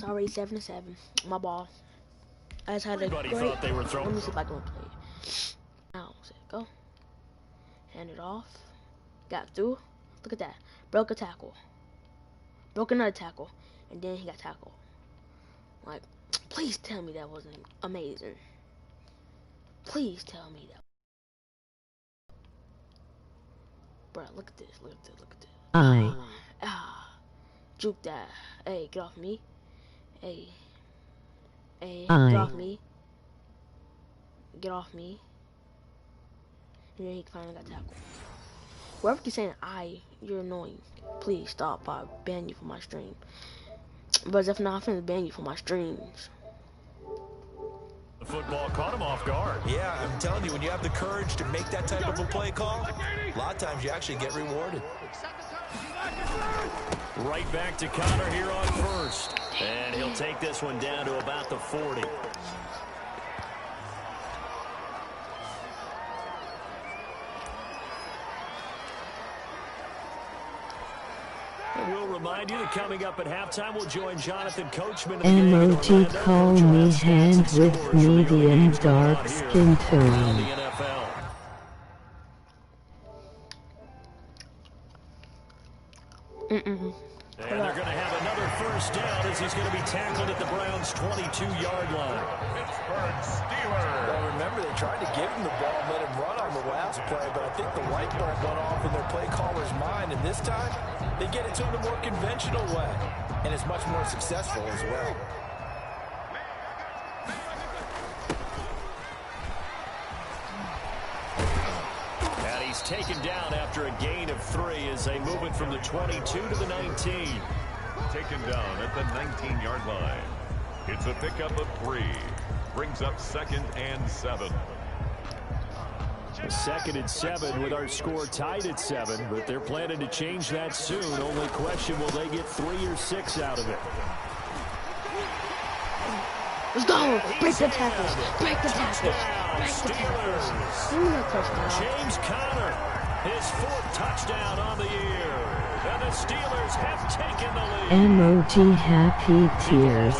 already 7-7. My ball. I just had a Everybody great. thought they were throwing. Let me see if I can play it. Now, go. Hand it off. Got through. Look at that. Broke a tackle. Broke another tackle. And then he got tackled. Like, please tell me that wasn't amazing. Please tell me that. Bro, look at this. Look at this. Look at this. Juke that. Hey, get off me. Hey. Hey, get off me. Get off me. And then he finally got tackled. Whoever keeps saying you're annoying. Please stop. I'll ban you from my stream. But if not, I'm finna ban you from my streams. The football caught him off guard. Yeah, I'm telling you, when you have the courage to make that type of a play call, a lot of times you actually get rewarded. Right back to Connor here on first. And he'll take this one down to about the 40. And we'll remind you that coming up at halftime, we'll join Jonathan Coachman. Emoji call me hand with medium dark skin tone. And they're going to have another first down as he's going to be tackled at the Browns' 22-yard line. Pittsburgh Steelers. Well, remember, they tried to give him the ball and let him run on the last play, but I think the light bulb went off in their play caller's mind, and this time they get it to him a more conventional way, and it's much more successful as well. And he's taken down after a gain of 3 as they move it from the 22 to the 19. Taken down at the 19-yard line. It's a pickup of 3. Brings up 2nd and 7. 2nd and 7 with our score tied at 7, but they're planning to change that soon. Only question, will they get 3 or 6 out of it? Let's go! Break the tackles! Break the tackles! Break the tackles! James Conner, his 4th touchdown on the year. And the Steelers have taken the lead. Emoji happy tears.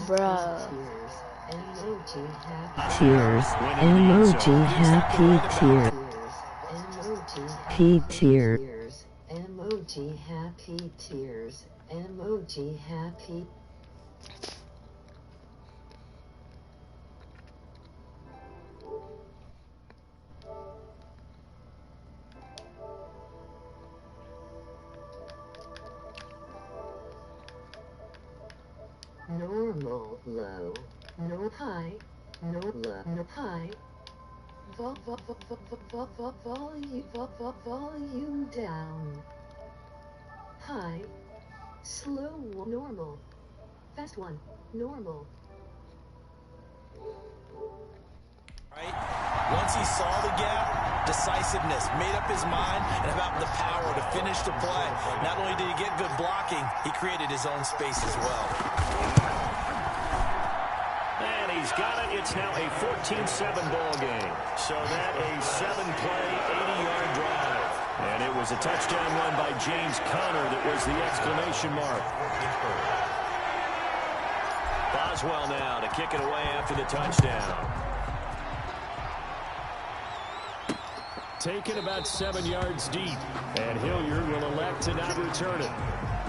Bruh. Tears. Emoji happy tears. P tears. Emoji happy tears. Emoji happy. Normal, low, no high, no low, no high. Volume down. High, slow, normal. Fast one, normal. Right? Once he saw the gap, decisiveness, made up his mind, and about the power to finish the play. Not only did he get good blocking, he created his own space as well. And he's got it. It's now a 14-7 ball game. So that a 7-play, 80-yard drive. And it was a touchdown run by James Conner that was the exclamation mark. Boswell now to kick it away after the touchdown. Taken about 7 yards deep. And Hilliard will elect to not return it.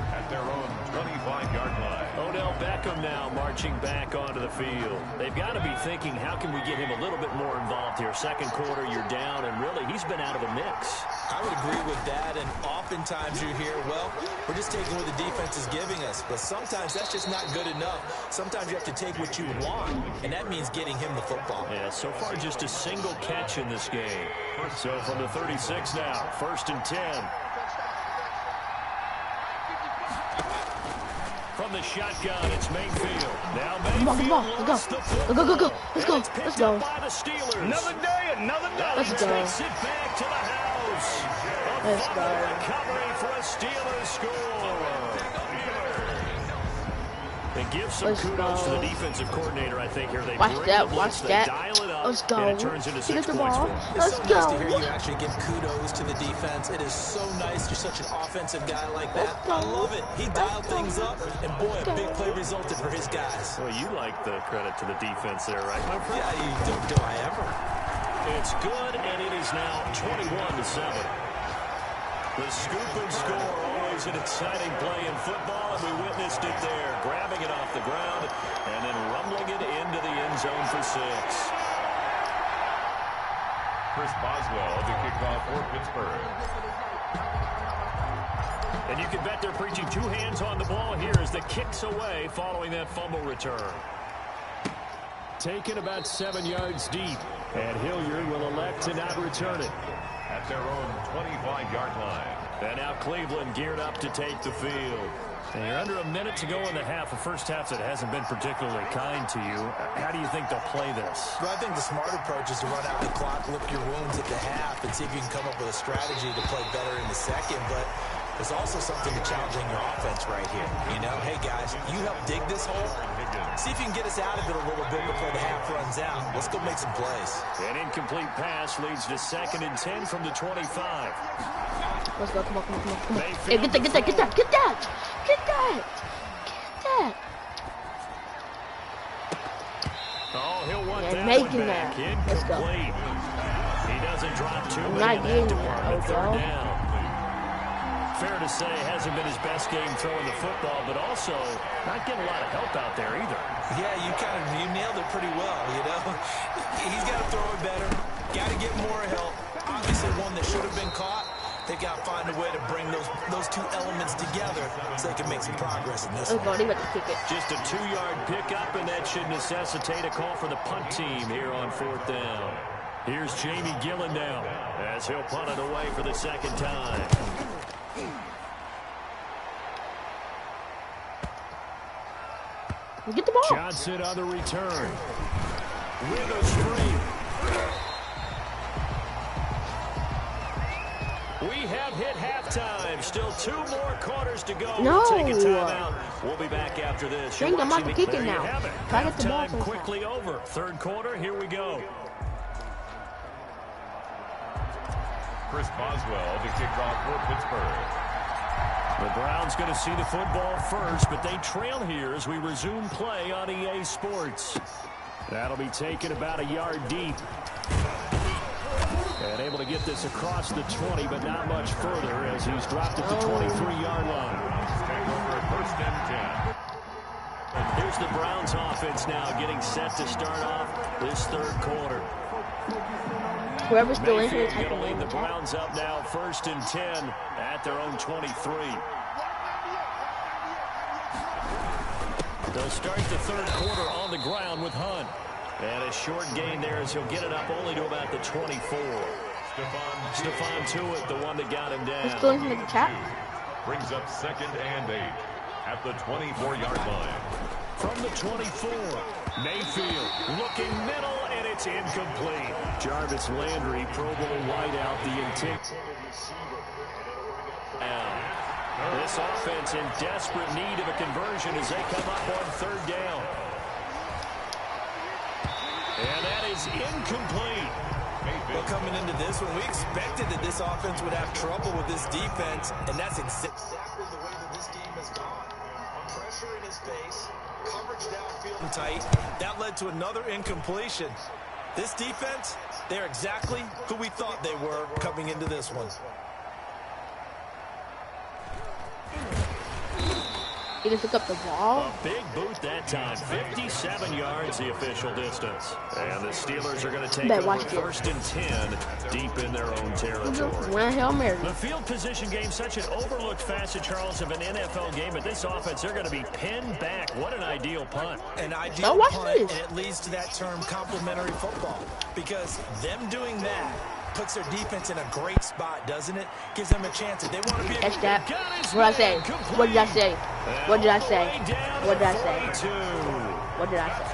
At their own 25-yard line. Odell Beckham now marching back onto the field. They've got to be thinking, how can we get him a little bit more involved here? Second quarter, you're down, and really, he's been out of the mix. I would agree with that, and oftentimes you hear, well, we're just taking what the defense is giving us. But sometimes that's just not good enough. Sometimes you have to take what you want, and that means getting him the football. Yeah, so far just a single catch in this game. So from the 36 now, 1st and 10. From the shotgun, it's Mayfield. Now Mayfield Let's go. Let's go. Let's go. by the Steelers. Another day, another day. Let's go. Takes it back to the house. Let's go. Recovery for a Steelers score. And give some kudos to the defensive coordinator, I think, here. They Watch bring that, the watch blitz, they that. dial it up, Let's go. and it turns into 6 the points ball. for them. Let's It's so go. nice to hear you actually give kudos to the defense. It is so nice. You're such an offensive guy like that. I love it. He dialed things up, and boy, a big play resulted for his guys. Well, you like the credit to the defense there, right, my friend? Yeah, you do I ever. It's good, and it is now 21-7. The scoop and score, always an exciting play in football, and we witnessed it there, grabbing it off the ground and then rumbling it into the end zone for 6. Chris Boswell, the kickoff for Pittsburgh. And you can bet they're preaching 2 hands on the ball here as the kick's away following that fumble return. Taken about 7 yards deep, and Hilliard will elect to not return it. At their own 25-yard line. And now Cleveland geared up to take the field. And you're under a minute to go in the half, a first half that hasn't been particularly kind to you. How do you think they'll play this? Well, I think the smart approach is to run out the clock, lick your wounds at the half, and see if you can come up with a strategy to play better in the second. But there's also something to challenging your offense right here. You know, hey, guys, you help dig this hole. See if you can get us out of it a little bit before the half runs out. Let's go make some plays. An incomplete pass leads to 2nd and 10 from the 25. Let's go. Come on. Hey, get that. Oh, he'll want They're that making one back. that. Let's go. Incomplete. He doesn't drop too I'm many not in that getting department. that, 3rd Odell. down. Fair to say, hasn't been his best game throwing the football, but also not getting a lot of help out there either. Yeah, you nailed it pretty well, you know. He's got to throw it better. Got to get more help. Obviously one that should have been caught. They got to find a way to bring those 2 elements together so they can make some progress in this one. They about to kick it. Just a 2-yard pickup, and that should necessitate a call for the punt team here on 4th down. Here's Jamie Gillen now as he'll punt it away for the 2nd time. Get the ball. Johnson on the return. With a streak. We have hit halftime. Still 2 more quarters to go. No. We'll take a timeout. We'll be back after this. Dang, I'm about to kick it There you now. have it. Try to get the ball Halftime first quickly over. 3rd quarter, here we go. Chris Boswell, the kickoff for Pittsburgh. The Browns going to see the football first, but they trail here as we resume play on EA Sports. That'll be taken about a yard deep. And able to get this across the 20, but not much further as he's dropped at the 23-yard line. Back over at 1st and 10. And here's the Browns offense now getting set to start off this 3rd quarter. Whoever's still in here, Mayfield type going to lead in the the chat. Browns up now 1st and 10 at their own 23. They'll start the 3rd quarter on the ground with Hunt. And a short gain there as he'll get it up only to about the 24. Stephon Tuitt, the one that got him Who's down. still in the chat? Brings up 2nd and 8 at the 24-yard line. From the 24, Mayfield looking middle, and it's incomplete. Jarvis Landry, Pro Bowl wideout, the intent. This offense in desperate need of a conversion as they come up on 3rd down. And that is incomplete. Well, coming into this one, we expected that this offense would have trouble with this defense, and that's exactly the way that this game has gone. Pressure in his face, coverage downfield and tight. That led to another incompletion. This defense, they're exactly who we thought they were coming into this one. He didn't pick up the ball. A big boot that time. 57 yards the official distance. And the Steelers are going to take over 1st and 10 deep in their own territory. When Hail Mary. The field position game, such an overlooked facet, Charles, of an NFL game. But this offense, they're going to be pinned back. What an ideal punt. An ideal punt, and it leads to that term complementary football. Because them doing that puts their defense in a great spot, doesn't it? Gives them a chance if they want to be Catch that. What did I say? What did I say? What did I say? What did I say? What did I say?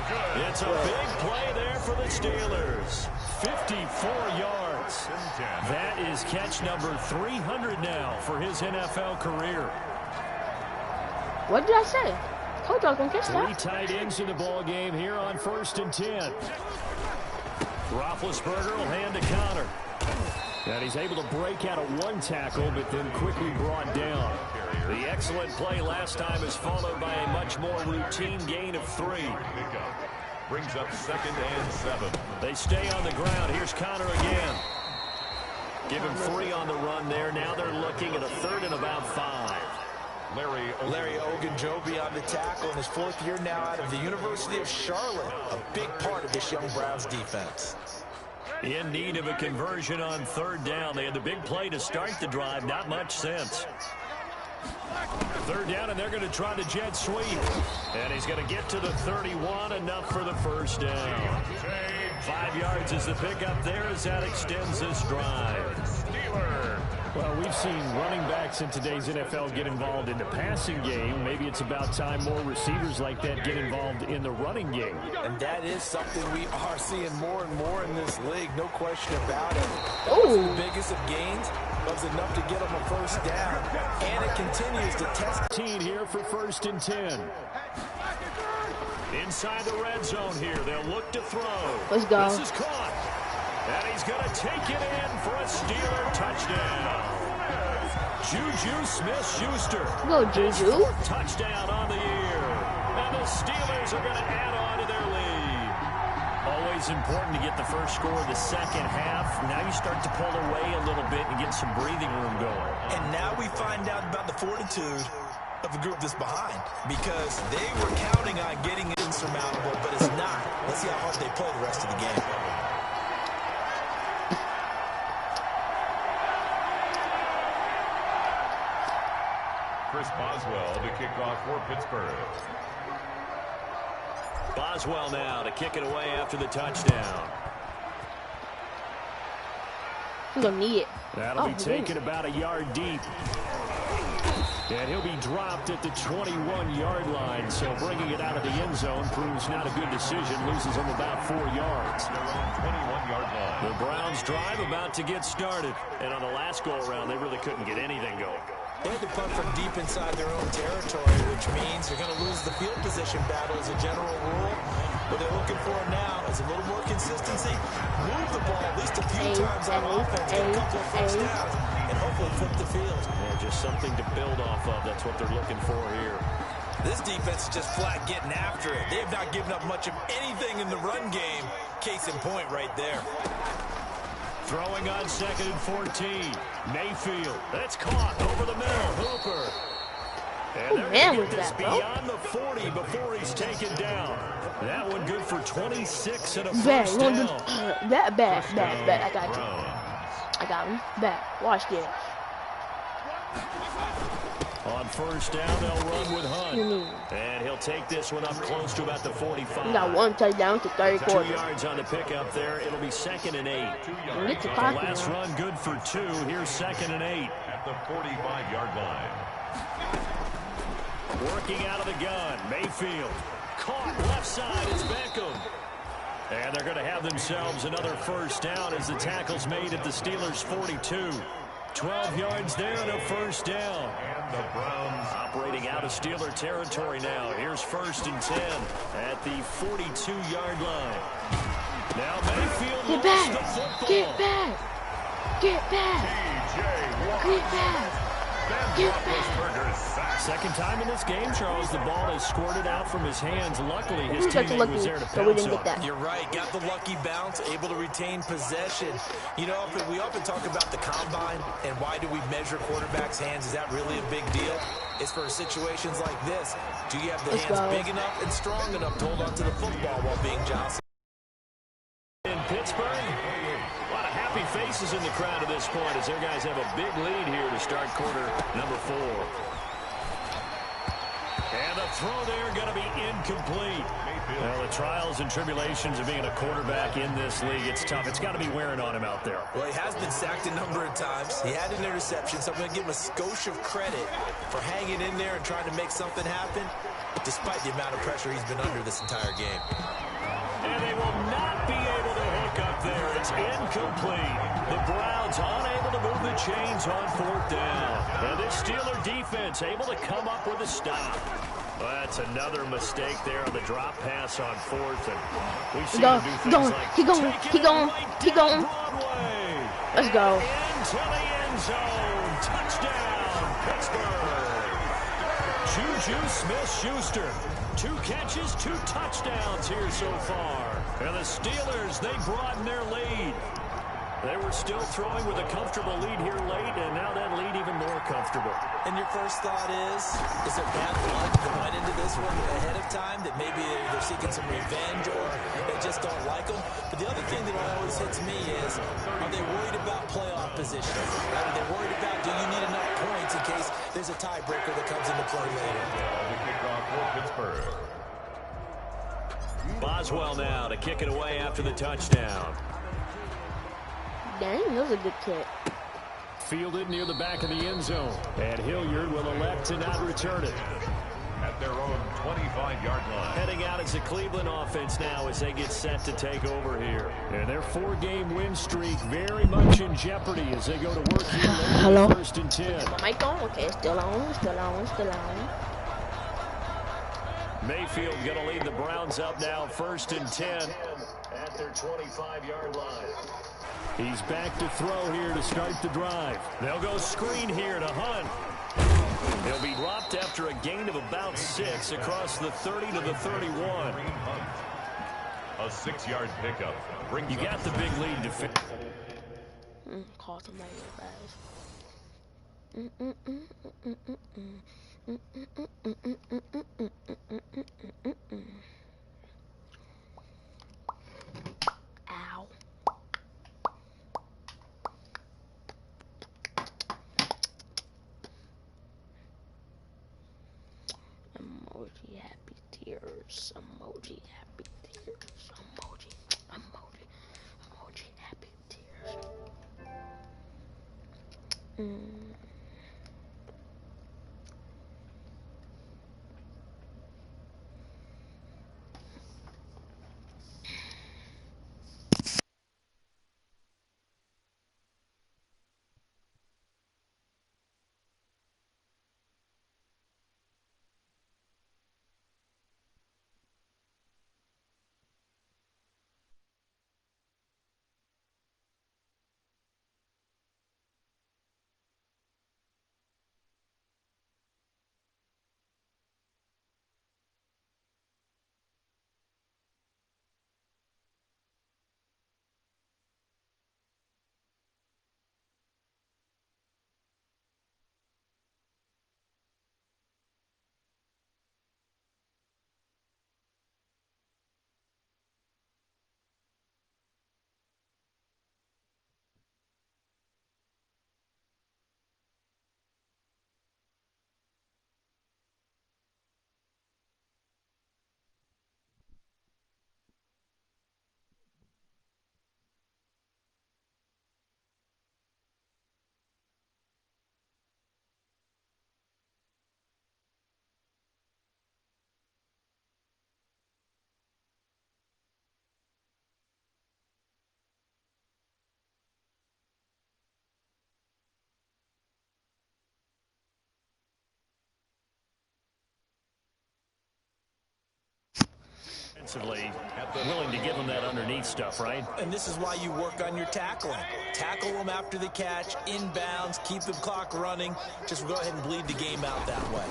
It's a big play there for the Steelers. 54 yards. That is catch number 300 now for his NFL career. What did I say? Told you I was gonna catch that. 3 tight ends in the ball game here on 1st and 10. Roethlisberger will hand to Connor. And he's able to break out of 1 tackle, but then quickly brought down. The excellent play last time is followed by a much more routine gain of 3. Brings up 2nd and 7. They stay on the ground. Here's Connor again. Give him 3 on the run there. Now they're looking at a 3rd and about 5. Larry Ogunjobi on the tackle in his 4th year now out of the University of Charlotte. A big part of this young Browns defense. In need of a conversion on 3rd down. They had the big play to start the drive. Not much sense. 3rd down, and they're going to try the jet sweep. And he's going to get to the 31. Enough for the 1st down. 5 yards is the pickup there as that extends this drive. Well, we've seen running backs in today's NFL get involved in the passing game. Maybe it's about time more receivers like that get involved in the running game. And that is something we are seeing more and more in this league, no question about it. Ooh. The biggest of gains was enough to get them a 1st down, and it continues to test. Here for 1st and 10. Inside the red zone here, they'll look to throw. Let's go. This is caught. And he's going to take it in for a Steeler touchdown. Juju Smith-Schuster. Go, Juju. Touchdown on the year. And the Steelers are going to add on to their lead. Always important to get the first score of the 2nd half. Now you start to pull away a little bit and get some breathing room going. And now we find out about the fortitude of the group that's behind, because they were counting on getting it insurmountable, but it's not. Let's see how hard they play the rest of the game. Chris Boswell to kick off for Pittsburgh. Boswell now to kick it away after the touchdown. He's gonna need it. That'll be taken about a yard deep. And he'll be dropped at the 21-yard line. So bringing it out of the end zone proves not a good decision. Loses him about 4 yards. 21-yard line. The Browns drive about to get started. And on the last go-around, they really couldn't get anything going. They had to punt from deep inside their own territory, which means they're going to lose the field position battle as a general rule. What they're looking for now is a little more consistency. Move the ball at least a few times on offense, get a couple of 1st downs, and hopefully flip the field. Yeah, just something to build off of. That's what they're looking for here. This defense is just flat getting after it. They have not given up much of anything in the run game. Case in point right there. Throwing on 2nd and 14. Mayfield. That's caught over the middle. Hooper. And they're man, going to was get this that, bro? beyond the 40 before he's taken down. That one good for 26 and a Bad. first down. Bad. I got you. I got him. Bad. Watch this. On 1st down, they'll run with Hunt. And he'll take this one up close to about the 45. We got 1 touchdown to 3rd 2 quarter. yards on the pickup there. It'll be 2nd and 8. Get the The clock last now. run good for 2. Here's 2nd and 8. At the 45-yard line. Working out of the gun. Mayfield. Caught left side. It's Beckham. And they're going to have themselves another 1st down as the tackle's made at the Steelers' 42. 12 yards there and a 1st down. And the Browns operating out of Steeler territory now. Here's 1st and 10 at the 42-yard line. Now Mayfield Get lost the back. football. Get back. Get back. Get back. Get back. Second time in this game, Charles, the ball has squirted out from his hands. Luckily, his Who's got the teammate lucky was there to so we pounce didn't on. get that? You're right. Got the lucky bounce, able to retain possession. You know, we often talk about the combine and why do we measure quarterbacks' hands. Is that really a big deal? It's for situations like this. Do you have the Let's hands go. big enough and strong enough to hold on to the football while being jostled? In Pittsburgh, a lot of happy faces in the crowd at this point as their guys have a big lead here to start quarter number 4. And the throw there going to be incomplete. Well, the trials and tribulations of being a quarterback in this league, it's tough. It's got to be wearing on him out there. Well, he has been sacked a number of times. He had an interception, so I'm going to give him a skosh of credit for hanging in there and trying to make something happen, despite the amount of pressure he's been under this entire game. And they will not be able to hook up there. It's incomplete. The Browns unable to move the chains on 4th down. And this Steeler defense able to come up with a stop. Well, that's another mistake there on the drop pass on fourth. And we've seen Go, him do things like keep going, keep going, keep going. Broadway. Let's go. Into the end zone. Touchdown, Pittsburgh. Juju Smith-Schuster. 2 catches, 2 touchdowns here so far. And the Steelers, they broaden their lead. They were still throwing with a comfortable lead here late, and now that lead even more comfortable. And your first thought is there bad blood that went into this one ahead of time, that maybe they're seeking some revenge or they just don't like them? But the other thing that always hits me is, are they worried about playoff position? Are they worried about, do you need enough points in case there's a tiebreaker that comes into play later? The kickoff for Pittsburgh. Boswell now to kick it away after the touchdown. Dang, that was a good kick. Fielded near the back of the end zone. And Hilliard will elect to not return it. At their own 25-yard line. Heading out as a Cleveland offense now as they get set to take over here. And their 4-game win streak very much in jeopardy as they go to work here. Hello? First and 10. Mic on? Okay, still on, still on, still on. Mayfield going to lead the Browns up now, first and 10 at their 25-yard line. He's back to throw here to start the drive. They'll go screen here to Hunt. He'll be dropped after a gain of about 6 across the 30 to the 31. A 6-yard pickup. You got the big lead to fit. Call somebody Ow. Emoji happy tears. Emoji happy tears. Emoji happy tears. Defensively, willing to give them that underneath stuff, right? And this is why you work on your tackling. Tackle them after the catch, inbounds, keep the clock running. Just go ahead and bleed the game out that way.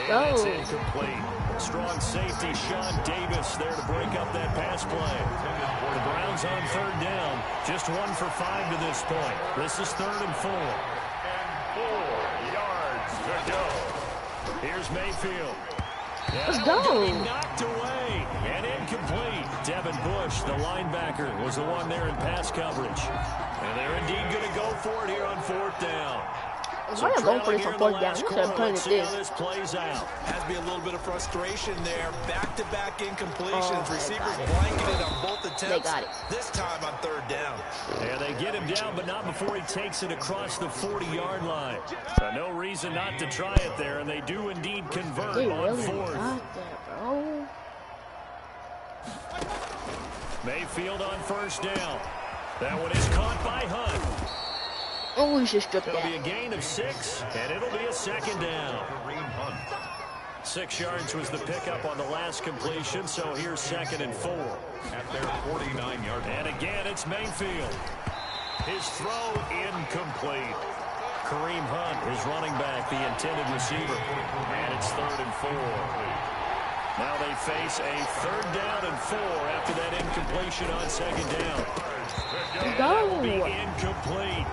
And it's incomplete. Strong safety, Sean Davis there to break up that pass play. The Browns on third down. Just 1 for 5 to this point. This is 3rd and 4. And 4 yards to go. Here's Mayfield. Let's go. Knocked away and incomplete. Devin Bush, the linebacker, was the one there in pass coverage. And they're indeed going to go for it here on 4th down. Why are you going for this on 4th down? Instead of playing with this. Plays out. Has to be a little bit of frustration there. Back-to-back incompletions. Receivers blanketed on both attempts. They got it. This time on 3rd down. Yeah, they get him down, but not before he takes it across the 40-yard line. So no reason not to try it there, and they do indeed convert They on really 4th. got that, bro. Mayfield on 1st down. That one is caught by Hunt. Oh, we should strip It'll that. be a gain of 6, and it'll be a second down. 6 yards was the pickup on the last completion, so here's 2nd and 4. At their 49-yard line. And again, it's Mayfield. His throw incomplete. Kareem Hunt is running back, the intended receiver. And it's 3rd and 4. Now they face a 3rd down and 4 after that incompletion on 2nd down. And that will be incomplete.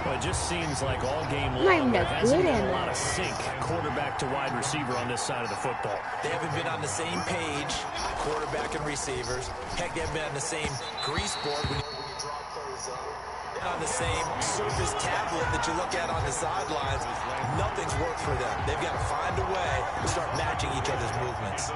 Well, it just seems like all game long there hasn't been a lot of sync quarterback to wide receiver on this side of the football. They haven't been on the same page, quarterback and receivers. Heck, they haven't been on the same grease board when you drop those on the same Surface tablet that you look at on the sidelines. Nothing's worked for them. They've got to find a way to start matching each other's movements.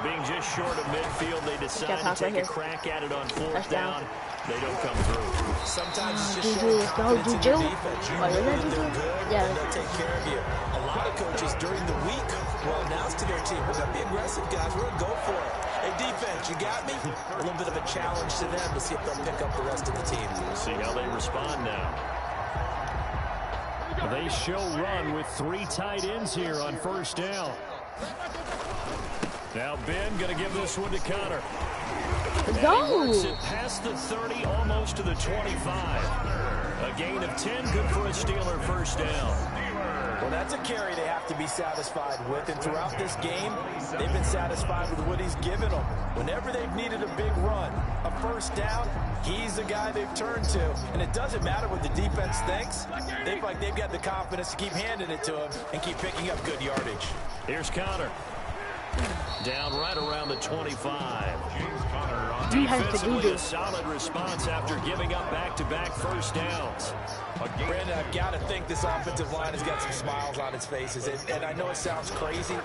Being just short of midfield, they decide to take a crack at it on 4th down. They don't come through. Sometimes it's just showing confidence in your defense. You know that they're good, and they'll take care of you. A lot of coaches during the week will announce to their team, we're going to be aggressive, guys. We're going to go for it. Hey, defense, you got me? A little bit of a challenge to them to see if they'll pick up the rest of the team. We'll see how they respond now. They show run with 3 tight ends here on 1st down. Now Ben going to give this one to Connor. Go! It past the 30, almost to the 25. A gain of 10, good for a Steeler 1st down. Well, that's a carry they have to be satisfied with, and throughout this game, they've been satisfied with what he's given them. Whenever they've needed a big run, a 1st down, he's the guy they've turned to. And it doesn't matter what the defense thinks. They feel like they've got the confidence to keep handing it to him and keep picking up good yardage. Here's Connor. Down right around the 25. James Conner on Defensively, a solid response after giving up back-to-back 1st downs. Brandon, I've got to think this offensive line has got some smiles on its faces. And I know it sounds crazy,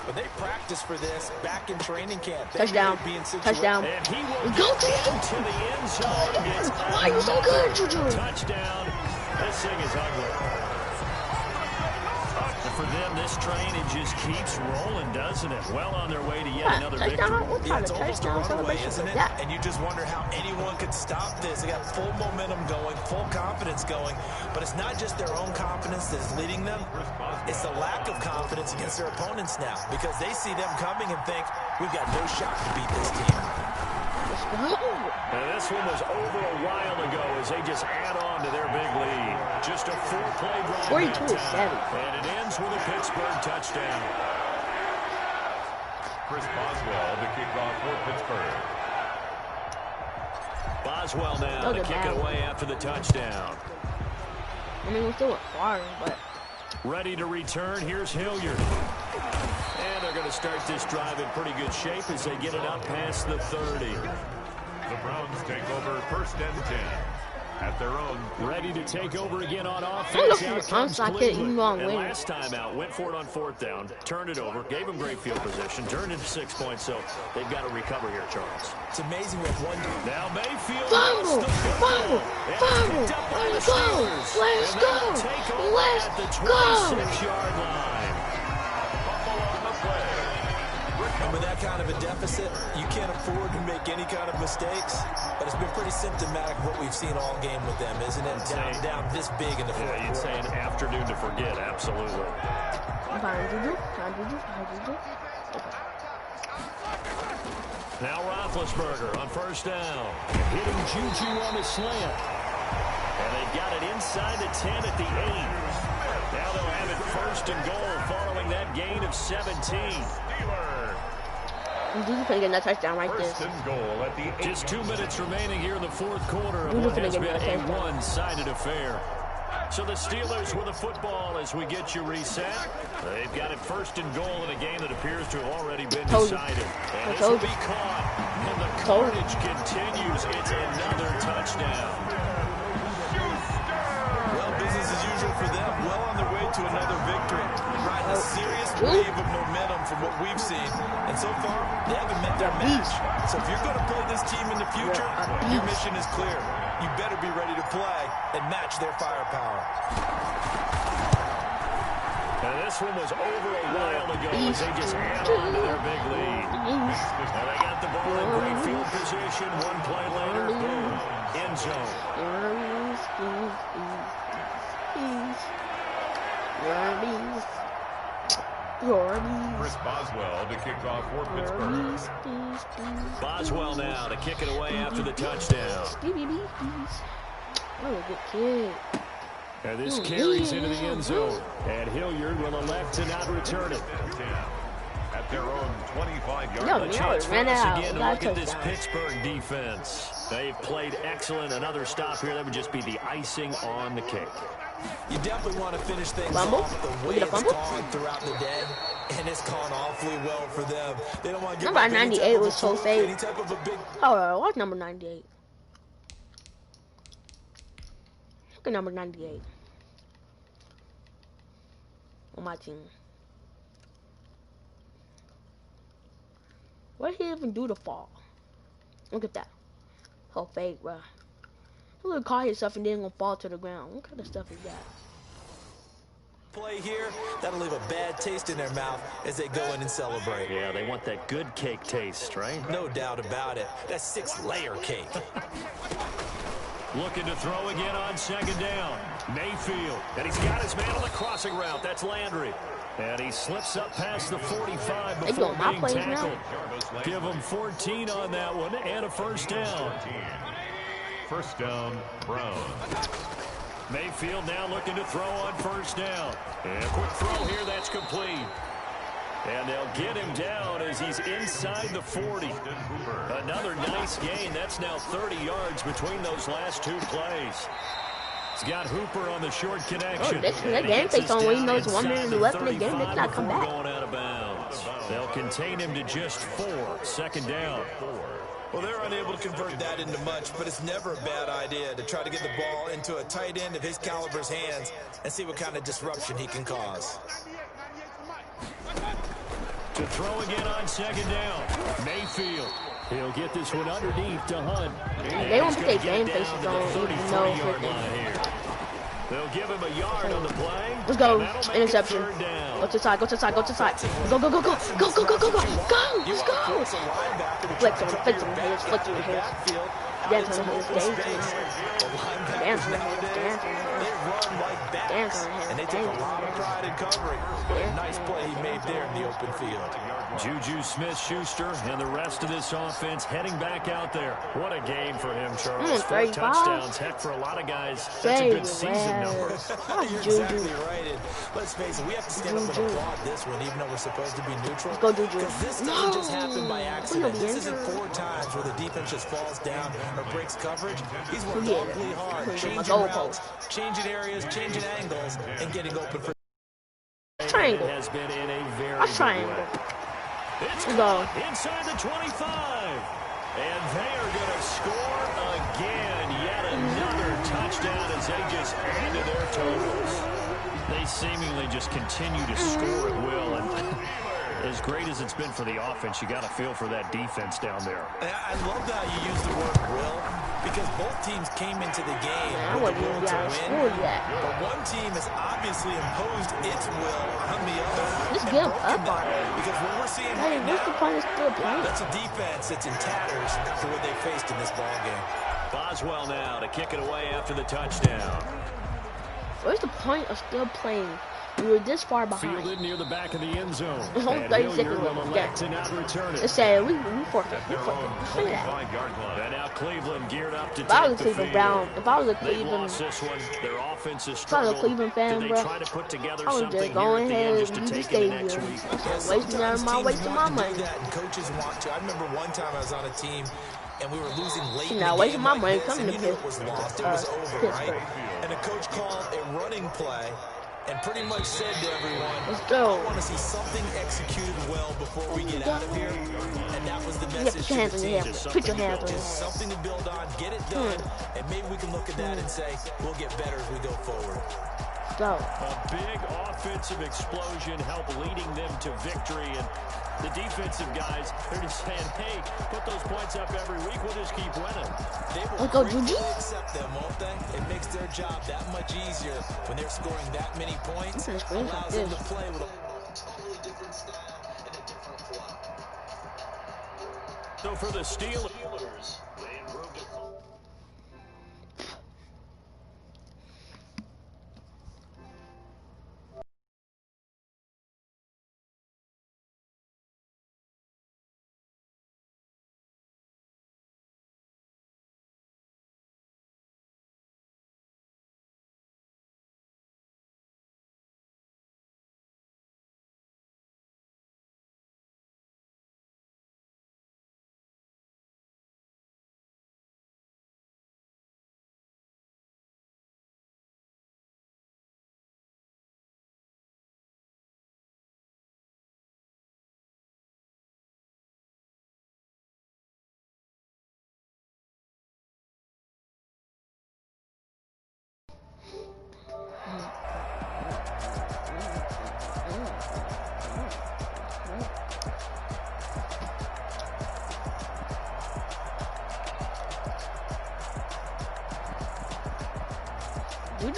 but they practiced for this back in training camp. Touchdown. Touchdown. And he will Go to the end zone. It's why are you so good, Juju? touchdown. This thing is ugly. And for them, this train, it just keeps rolling, doesn't it? Well on their way to yet another victory. Yeah, it's almost a runaway, isn't it? And you just wonder how anyone could stop this. They got full momentum going, full confidence going. But it's not just their own confidence that's leading them. It's the lack of confidence against their opponents now. Because they see them coming and think, we've got no shot to beat this team. And this one was over a while ago as they just add on to their big lead. Just a 4-play drive. 42-7. And it ends with a Pittsburgh touchdown. Chris Boswell to kick off for Pittsburgh. Boswell now to kick it away after the touchdown. I mean, we're still far, but... Ready to return. Here's Hilliard. And they're going to start this drive in pretty good shape as they get it up past the 30. The Browns take over 1st and 10 at their own. Ready to take over again on offense. Out comes Cleveland. And last time out, went for it on 4th down, turned it over, gave them great field position, turned into 6 points, so they've got to recover here, Charles. It's amazing with one. Now Mayfield. Fumble! Let's go! Let's go! Let's go! 26-yard line. And with that kind of a deficit, you can't afford to make any kind of mistakes. But it's been pretty symptomatic of what we've seen all game with them, isn't it? Down this big in the fourth quarter. You'd say an afternoon to forget, absolutely. Now Roethlisberger on 1st down. Hitting Juju on the slant. And they've got it inside the 10 at the 8. Now they'll have it 1st and goal following that gain of 17. Juju's gonna get that touchdown right there. 1st and goal at the 8. Just 2 minutes remaining here in the 4th quarter of what has been a one-sided affair. So the Steelers with the football as we get you reset. They've got it 1st and goal in a game that appears to have already been decided. And this will be caught. And the carnage continues. It's another touchdown. Well, business as usual for them. Well on their way to another victory. Riding a serious wave of momentum from what we've seen. And so far, they haven't met their match. So if you're going to play this team in the future, your mission is clear. You better be ready to play and match their firepower. And this one was over a while ago as they just add on to their big lead. And they got the ball in great field position. 1 play later, boom, end zone. Chris Boswell to kick off for Pittsburgh. Boswell now to kick it away after the touchdown. Oh, good kid. And this carries into the end zone. And Hilliard will elect to not return it. At their own 25-yard No, line. A chance for ran us out. again to Got look a at this touchdown. Pittsburgh defense. They've played excellent. Another stop here. That would just be the icing on the cake. You definitely want to finish things Fumble? off the We way get a it's fumble? gone throughout the day, and it's gone awfully well for them. They don't want to give Number up any 98 type of was a so fluke, fake. any type of a big. Oh, what's number 98? Look at number 98 on my team. What did he even do to fall? Look at that. Oh, fake, bro. Look at caught himself and then gonna fall to the ground. What kind of stuff is that? Play here, that'll leave a bad taste in their mouth as they go in and celebrate. Yeah, they want that good cake taste, right? No doubt about it. That's 6-layer cake. Looking to throw again on second down. Mayfield. And he's got his man on the crossing route. That's Landry. And he slips up past the 45 They before doing my being plays now? tackled. Give him 14 on that one and a first down. First down, Brown. Mayfield now looking to throw on first down. And a quick throw here, that's complete. And they'll get him down as he's inside the 40. Another nice gain. That's now 30 yards between those last two plays. He's got Hooper on the short connection. Oh, that game takes on when he knows 1 minute left in the game. They cannot come back. Going out of bounds. They'll contain him to just 4. Second down. Well, they're unable to convert that into much, but it's never a bad idea to try to get the ball into a tight end of his caliber's hands and see what kind of disruption he can cause. To throw again on second down. Mayfield. He'll get this one underneath to Hunt. They won't take game faces on even though They'll give him a yard on the play. Let's go. And that'll make it Interception. third down. Go to the side, go to the side, go to the side. Go, go, go, go. Go, go, go, go, go. Go, let's go. Flex on him, flex on his, flex on his. Dance on his, dance on his. Dance on his, dance on his. Dance on his. And they take a lot of pride in covering. What a nice play he made there in the open field. Juju Smith-Schuster and the rest of this offense heading back out there. What a game for him, Charles. 4 touchdowns. Heck, for a lot of guys, that's a good season number. You're exactly right. And let's face it, we have to stand up and applaud this one, even though we're supposed to be neutral. Let's go, Juju. Because this doesn't just happen by accident. This isn't 4 times where the defense just falls down or breaks coverage. He's worked awfully hard, changing routes, changing areas, changing angles, and getting open for Triangle. Has been in a very A triangle. It's Go. inside the 25. And they are going to score again. Yet another touchdown as they just add to their totals. They seemingly just continue to score at will. And as great as it's been for the offense, you got to feel for that defense down there. I love how you use the word will, because both teams came into the game with the will to win. But one team has obviously imposed its will on the other. Just give up on it. Because what we're seeing Hey, right what's the now, point of still playing? that's a defense that's in tatters for what they faced in this ballgame. Boswell now to kick it away after the touchdown. What's the point of still playing? We were this far behind. Fielded near the back of the end zone. It's only And 30 Hilliard seconds will left. elect to not return it. Let's say we forfeit. We forfeit. Look at that. 25-yard line. And now Cleveland geared up to If I take was the a Cleveland field. Brown, if I was a They Cleveland, lost this one. Their offense is if I was a struggled. Cleveland fan, Did they bro, try to put together I would something just here go at the ahead end and just to leave the take it next stadium. week? Wasting my money. Do that, and coaches want to. I remember one time I was on a team and we were losing late in Now, the wasting game my like money this, coming and to you knew it was lost. It was over, right? Pittsburgh. And the coach called a running play and pretty much said to everyone, Let's go. I want to see something executed well before we get out of here. And that was the You message put your hands to on the your team. head. Put your hands on your Just head. something to build on, get it done, and maybe we can look at that and say, we'll get better as we go forward. Go. A big offensive explosion helped leading them to victory. And the defensive guys, they're just saying, hey, put those points up every week. We'll just keep winning. They will Let's go, gratefully Juju. accept them, won't they? It makes their job that much easier when they're scoring that many points. I'm gonna screenshot Allows them to this. play with a totally different style and a different flow. So for the Steelers,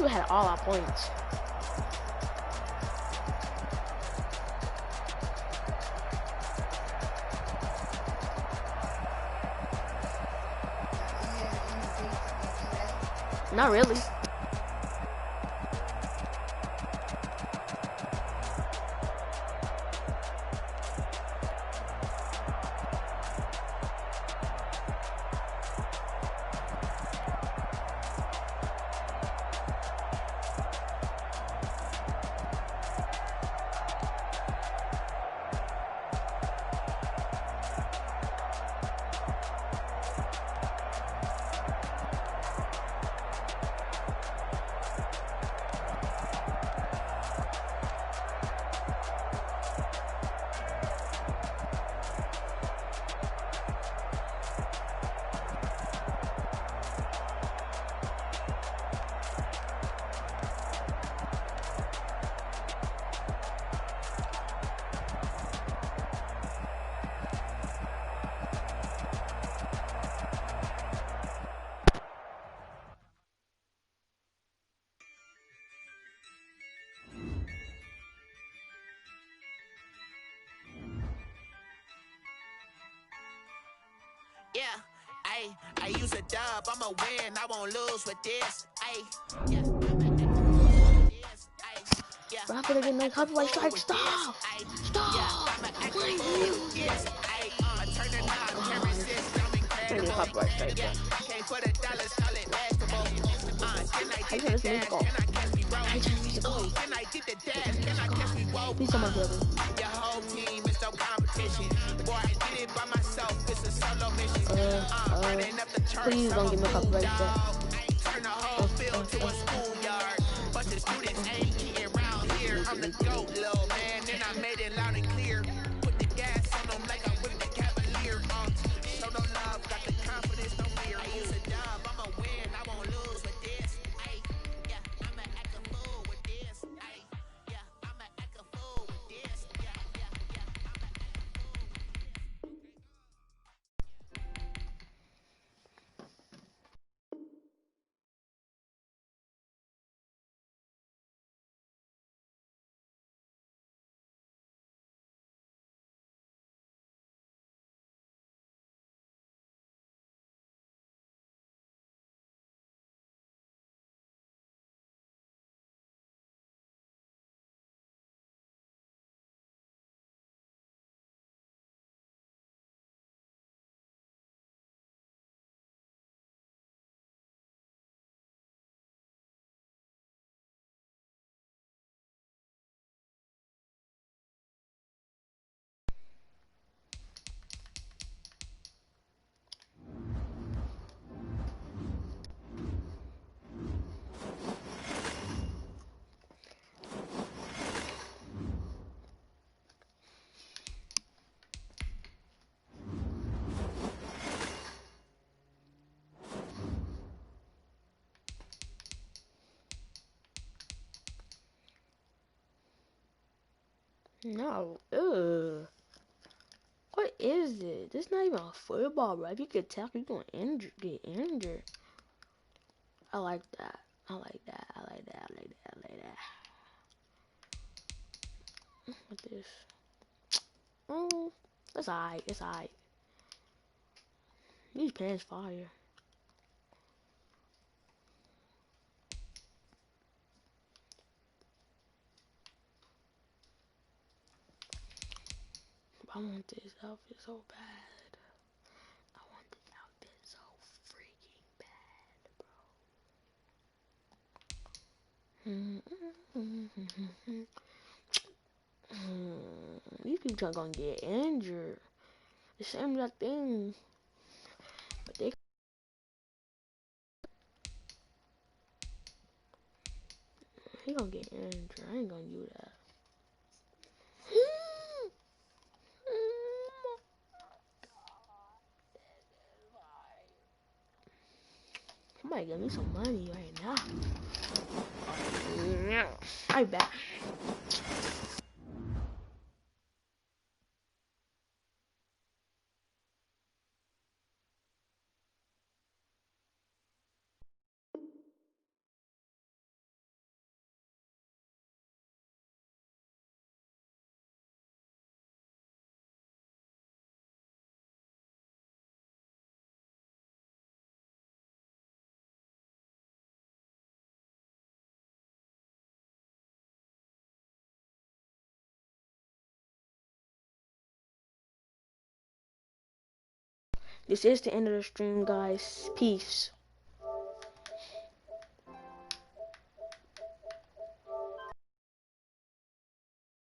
we had all our points. Not really. Yeah, I use a dub, I'ma win, I won't lose with this. Yeah, Bro, I'm gonna get no copyright strike. Stop! Stop! Playing you. turn the knob, camera system incredible. Copyright strike. Yeah, can't put $1, call it basketball. Can I How you get turn the this dash? music off? Can I catch me How you turn this music off? Can I get the dash? Can I catch me roll? Please tell my brother. Your whole team is no competition. Boy, I did it by myself, it's a solo mission. Running up the charts, Please don't give me a copyright strike. turn the whole field to a schoolyard. Bunch of students ain't eating around here. I'm the GOAT, little man, and I made it loud and clear. Put the gas on them like I whipped the Cavalier. Show no love, got the confidence, no fear. I use a dub, I'ma win, I won't lose with this. Yeah, I'ma act a fool with this. Yeah, I'ma act a fool with this. Yeah, I'ma act a fool with this. No. Ugh. What is it? This is not even a football, bro. If you get tackled, you're gonna get injured. I like that. I like that. I like that. I like that. I like that. What this? Oh, it's alright. It's alright. These pants fire. I want this outfit so bad. I want this outfit so freaking bad, bro. These people are gonna get injured. The same exact thing. But they he gonna get injured. I ain't gonna do that. Somebody give me some money right now. I bet. this is the end of the stream, guys. Peace.